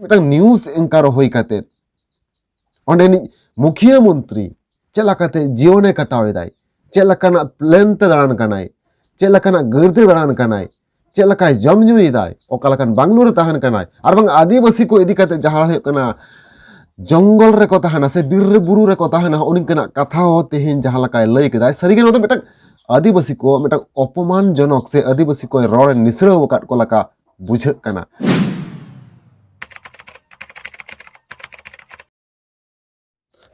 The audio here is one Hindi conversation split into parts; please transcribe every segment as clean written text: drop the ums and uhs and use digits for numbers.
मिटang न्यूज एंकर होई काते ओंडेनी मुखिया मंत्री चला काते जीवने कटावे दाय चला कना प्लेन ते दाड़ान कनाय चला कना गर्दे दाड़ान कनाय चला काय जम ᱧᱩᱭ दाय ओकाला कन बांग्लुर ताहन कनाय आर बांग आदिवासी को इदी काते जहां हे कना जंगल रे को ताहना से बिर बुरु रे को ताहना उनकना कथा हो तेहिन जहां लकाय लई केदाय सरीगे न मिटang आदिवासी को मिटang अपमान जनक से आदिवासी को रोड निसड़ा वकात को लका बुझक कना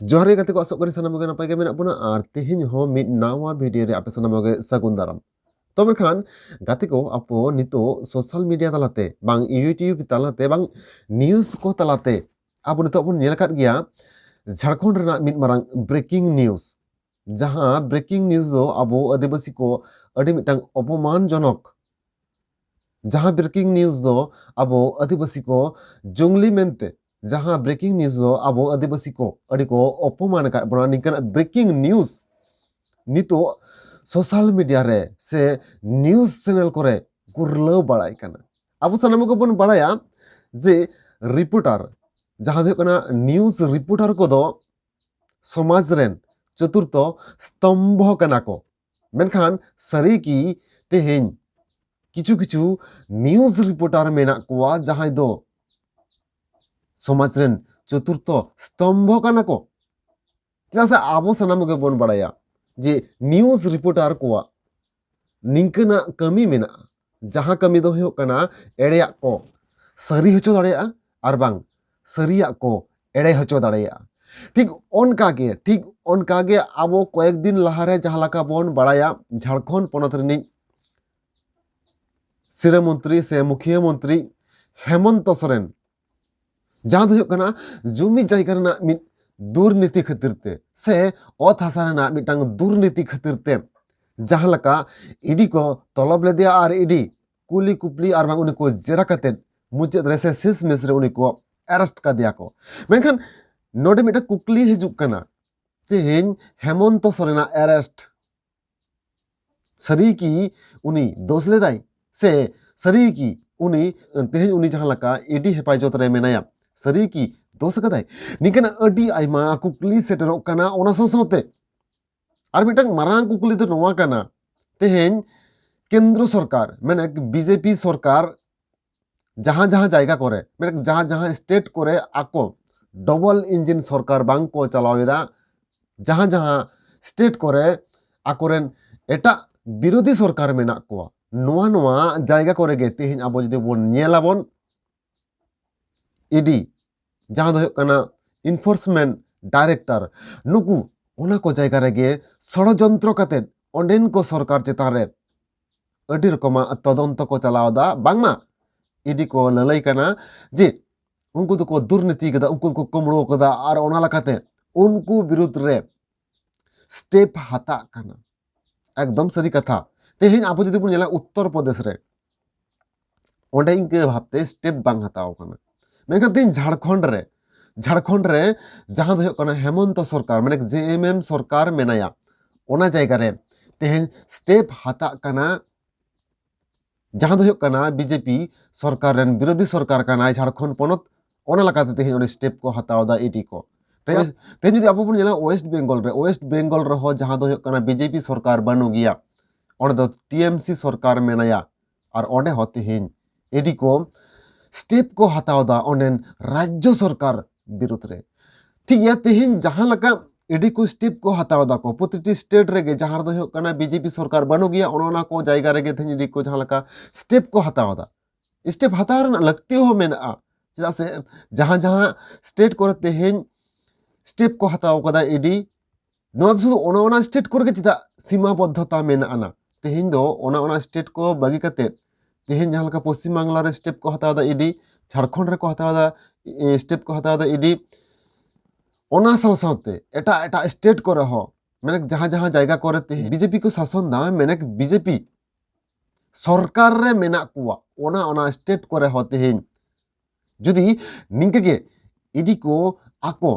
जोहारे गते को आसो करी सानामगे नापाय गे मेना बुना आर तेहिन हो मिद नावा भिडियो रे आपे सानामगे सागुन दाराम तो मेखान गाते को आपो नितो सोशल मीडिया तलाते बांग यूट्यूब तलाते बांग न्यूज को तलाते आबो नितो बन नेल काट गिया झारखंड रेना मिद मारांग ब्रेकिंग न्यूज जहां ब्रेकिंग न्यूज दो आबो आदिवासी को अडी मिटांग अपमानजनक जहां ब्रेकिंग न्यूज दो आबो आदिवासी को जंगली मेनते जहां ब्रेकिंग न्यूज दो आबो आदिवासी को अडी को अपमान का बना निकन ब्रेकिंग न्यूज नितो सोशल मीडिया रे से न्यूज चैनल करे गुरलो बड़ाई कना आबो सानाम को बन बड़ाया जे रिपोर्टर जहां दो कना न्यूज रिपोर्टर को दो समाज रेन चतुर्थ स्तंभ कना को मेनखान सरी की तेहेन किछु किछु न्यूज रिपोर्टर मेना कोआ जहां दो समाज रेन चतुर्थ स्तंभ कना को चला से आबो सानाम के बन बड़ाया जे न्यूज रिपोर्टर कोआ निंकना कमी मेना जहां कमी दो हो कना एड़ेया को सरी हचो दाड़ेया आर बांग सरिया को एड़े हचो दाड़ेया ठीक ओनकागे आबो कয়েক दिन लाहारे जहां लका बन बड़ाया झारखंड पनत रिनी सिरे मंत्री से मुखिया मंत्री हेमंत सोरेन जहां दो कना जुमी जायगा रेना मिद दुर्नीति खातिर ते से अत हासा रेना मिटांग दुर्नीति खातिर ते जहां लका इडी को तलब ले दिया आर इडी कुली कुपली आर बांग उनी को जेरा काते मुचाद रे से शेष मेस रे उनी को अरेस्ट का दिया को मेनखान नोडे मिटा कुकली हिजुक कना तेहेन हेमंत सोरेना अरेस्ट सरी की उनी दोष लेदाय से सरी की उनी तेहेन उनी जहां लका इडी हेफाजत रे मेनाया सरी की दोष कदाय निकन अडी आइमा कुकली सेटरो कना ओना ससोते आर मिटांग मारांग कुकली दो नोवा कना तेहेन केंद्र सरकार माने बीजेपी सरकार जहां जहां जायगा करे माने जहां जहां स्टेट करे आको डबल इंजिन सरकार बांग को चलावेदा जहां जहां स्टेट करे आकोरेन एटा विरोधी सरकार मेना को नोआ नोआ जायगा करे गे तेहिन आबो जदि बोन नेलाबन इडी जहां दो कना इनफोर्समेंट डायरेक्टर नुकु ओना को जायगा रेगे षड़यंत्र काते ओंडेन को सरकार चेतान रे अडी रकमा तदंत को चलावदा बांगमा इडी को ललई कना जे उनको तो को दुर्नीति कदा उनको को कमड़ो कदा और ओना लकाते उनको विरुद्ध रे स्टेप हाता कना एकदम सरी कथा तेहिन आबो जदि बुन नेला उत्तर प्रदेश रे ओंडे इनके भाबते स्टेप बांग हाताव कना मेनखान तेहिन झारखंड रे जहां दो कना हेमंत सरकार माने जेएमएम सरकार मेनाया ओना जायगा रे तेहिन स्टेप हाता कना जहां दो कना बीजेपी सरकार रेन विरोधी सरकार कना झारखंड पनत ओना लकाते तेहिन ओने स्टेप को हतावदा इडी को तेहिन जदि आबो बन नेला वेस्ट बेंगल रे हो जहां दो कना बीजेपी सरकार बानु गिया ओने दो टीएमसी सरकार मेनाया और ओने हो तेहिन इडी को स्टेप को हतावदा ओनेन राज्य सरकार विरुद्ध रे ठीक या तेहिन जहां लका इडी को स्टेप को हतावदा को प्रतिटी स्टेट रेगे जहां दो कना बीजेपी सरकार बानु गिया ओना को जायगा रेगे तेहिन इडी को जहां लका स्टेप को हतावदा स्टेप हताव रेना लगती हो मेना चेदा से जहां जहां स्टेट करे तेहेन स्टेप को हताव कदा इडी नोआ शुधु ओना स्टेट करे चेदा सीमाबद्धता मेना तेहेन दो ओना स्टेट को बागी काते तेहेन जहां लका पश्चिम बांग्ला रे स्टेप को हतावदा इडी झारखंड रे को हतावदा स्टेप को हतावदा इडी ओना सावते एटा स्टेट करे हो माने जहां जहां जायगा करे तेहेन बीजेपी को शासन दा माने बीजेपी सरकार रे मेना कुआ ओना स्टेट करे हो तेहेन जुदी निंके इडी को आको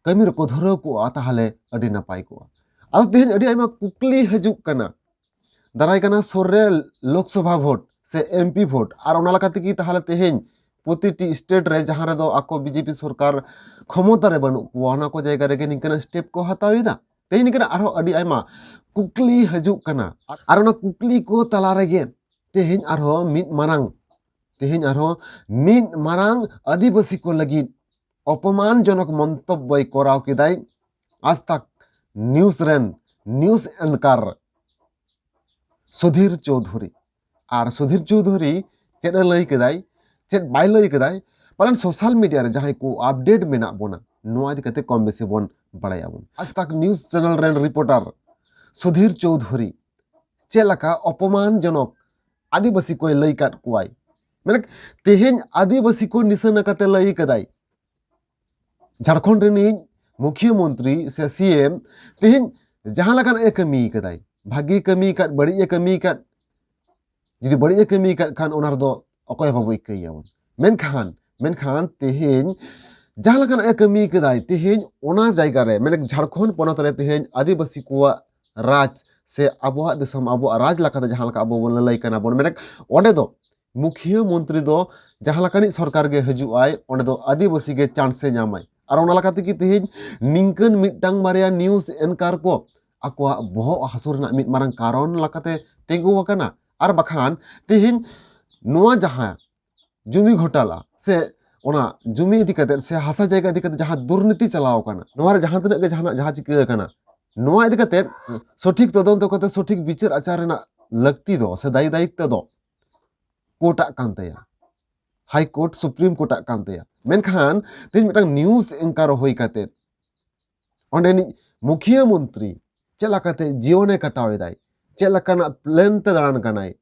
कमी रको धरो को ताहले अडी नापाय को आदो तेहेन अडी आइमा कुकली हजुक कना दाराय कना सोर रे लोकसभा भोट से एमपी भोट और ओना लकाते की ताहले तेहेन প্রতিটি স্টেট রে जहां रे दो आको बीजेपी सरकार क्षमता रे बनू कोना को जायगा रे निकन स्टेप को हताविदा ते निकन आरो अडी आयमा कुकली हजू कना आर ना कुकली को तला रे तेहिन आरो मिद मारांग तेहिन आरो मिद मारांग आदिवासी को लगी अपमानजनक मंतव्य कराव किदाय आज तक न्यूज एंकर सुधीर चौधरी और सुधीर चौधरी चेद लई कदाय चेद बाय लई कदाय पालन सोशल मीडिया रे जहां को अपडेट मेना बोना नोआ इदि कते कम बेसी बोन बड़ाया बोन आज तक न्यूज चैनल रेन रिपोर्टर सुधीर चौधरी चेलका अपमानजनक आदिवासी को लई काट कुआय माने तेहेन आदिवासी को निशाना कते लई कदाय झारखंड रेनी मुख्यमंत्री से सीएम तेहेन जहां लकान ए कमी कदाय भागी कमी काट बड़ी कमी काट जुदी बड़ी कमी काट खान ओनार दो अकय बाबू इकैयावन मेनखान तेहेन जहां लकान ए कमी कदाय तेहेन ओना जायगा रे माने झारखंड पोनत रे तेहेन आदिवासी को राज से आबोआ दिसम आबोआ राज लकाते जहां लका आबो बोन लई कना बोन माने ओंडे दो मुख्यमंत्री दो जहां लकानी सरकार गे हजुआय ओंडे दो आदिवासी गे चांस से नामाय और ओना लकाते कि तेहेन निंकन मिटटांग बारिया न्यूज एंकर को आकोआ बहक हासुरना मिट मारंग कारण लकाते तेंगु वकना और बखान तेहेन नोआ जहां जुमी घोटाला से ओना जुमी इदि कते से हासा जायगा इदि कते जहां दुर्नीति चलाव कना नोआ रे जहां तने गे जहां चिका कना नोआ इदि कते सठिक तदंत कते सठिक विचार आचार रेना लगती दो से दायित्व दो कोर्टा कानतेया हाई कोर्ट सुप्रीम कोर्टा कानतेया मेनखान तेन मिटांग न्यूज एंकर होई कते ओंडेनी मुख्यमंत्री चेलाकाते जीवने कटावेदाय चेलकाना प्लेन ते दाड़ान कनाय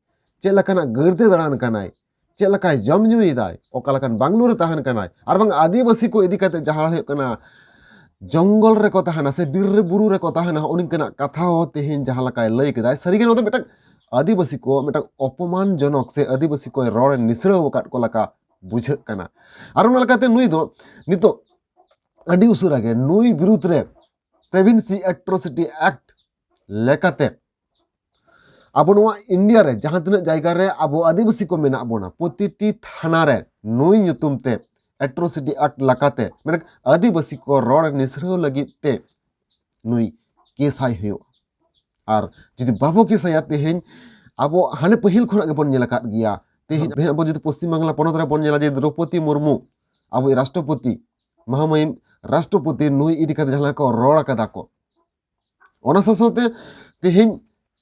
चेलकाना गरते दाड़ान कनाय चेलकाय जम ᱧᱩᱭᱮᱫᱟय ओकालकान बांगलुर रे ताहन कनाय आर बांग आदिवासी को इदि कते जहां हे कना जंगल रे को ताहना से बीर रे बुरु रे को ताहना उनकना कथा हो तेहिन जहां लकाय लई कदाय सरीगे नो मिटांग आदिवासी को मिटांग अपमानजनक से आदिवासी को रोड निसड़ा वकाट को लका बुझक कना आर उन लकाते नुई दो नितो अडी उसुरा गे नुई विरुद्ध रे प्रेवेंसी एट्रोसिटी एक्ट लेकाते अब इंडिया रे जहां तिना जायगा रे अब आदिवासी को मेना बोना प्रतिटी थाना रे नुई ᱧᱩᱛᱩᱢ एट्रोसिटी एक्ट लकाते माने आदिवासी को रोड निसरो लगी ते नुई केसाय हुयो और जुदी बाबो केसाया तेहेन अब हाने पहिल खना के बन नेलाकात गिया तेहेन अब जुदी पश्चिम बांग्ला पोनत रे बन नेला जे द्रौपदी मुर्मू अब राष्ट्रपति महामहिम राष्ट्रपति नुई इदि कते जहां को रोड कदा को ओना ससोते तेहेन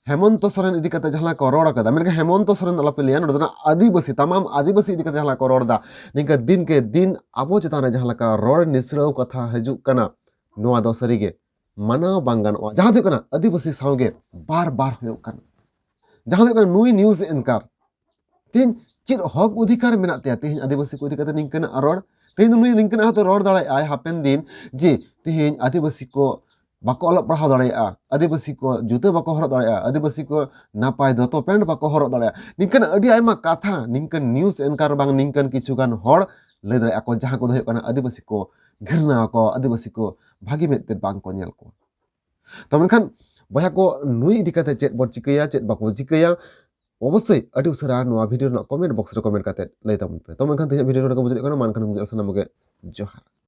हेमंत सोरेन इदि कते जहां को रोड कदा मेन हेमंत सोरेन अलपे लिया नोदना आदिवासी तमाम आदिवासी इदि कते जहां को रोड दा निका दिन के दिन आबो चेतान रे जहां का रोड निसड़ाव कथा हजू कना नोआ दो सरीगे मानाव बांगान जहां दो कना आदिवासी सावगे बार बार होयो कना जहां दो कना नुई न्यूज एंकर तीन चिर हक अधिकार मेना ते तेहिन आदिवासी को इदि कते निकना रोड तेहिन नुई निकना हतो रोड दाड़े आय हापेन दिन जे तेहिन आदिवासी को बाको अलग पढ़ाव दाड़ेया आदिवासी को जुते बाको हरक दाड़ेया आदिवासी को नापाय दोतो पेंट बाको हरक दाड़ेया निकन अडी आयमा कथा निकन न्यूज एंकर बांग निकन किछुगान हर लय दाड़ेया को जहां को होय कना आदिवासी को घृणा को आदिवासी को भागी मेते बांग को नेल को तो मेनखान बया को नुई इदि कते चेत बो चिकैया चेत बाको चिकैया अवश्य अडी उसरा नोआ वीडियो ना कमेंट बॉक्स रे कमेंट कते लय तामुन पे तो मेनखान ते वीडियो रे को बुझले कना मानखान मुझे सना मगे जोहार।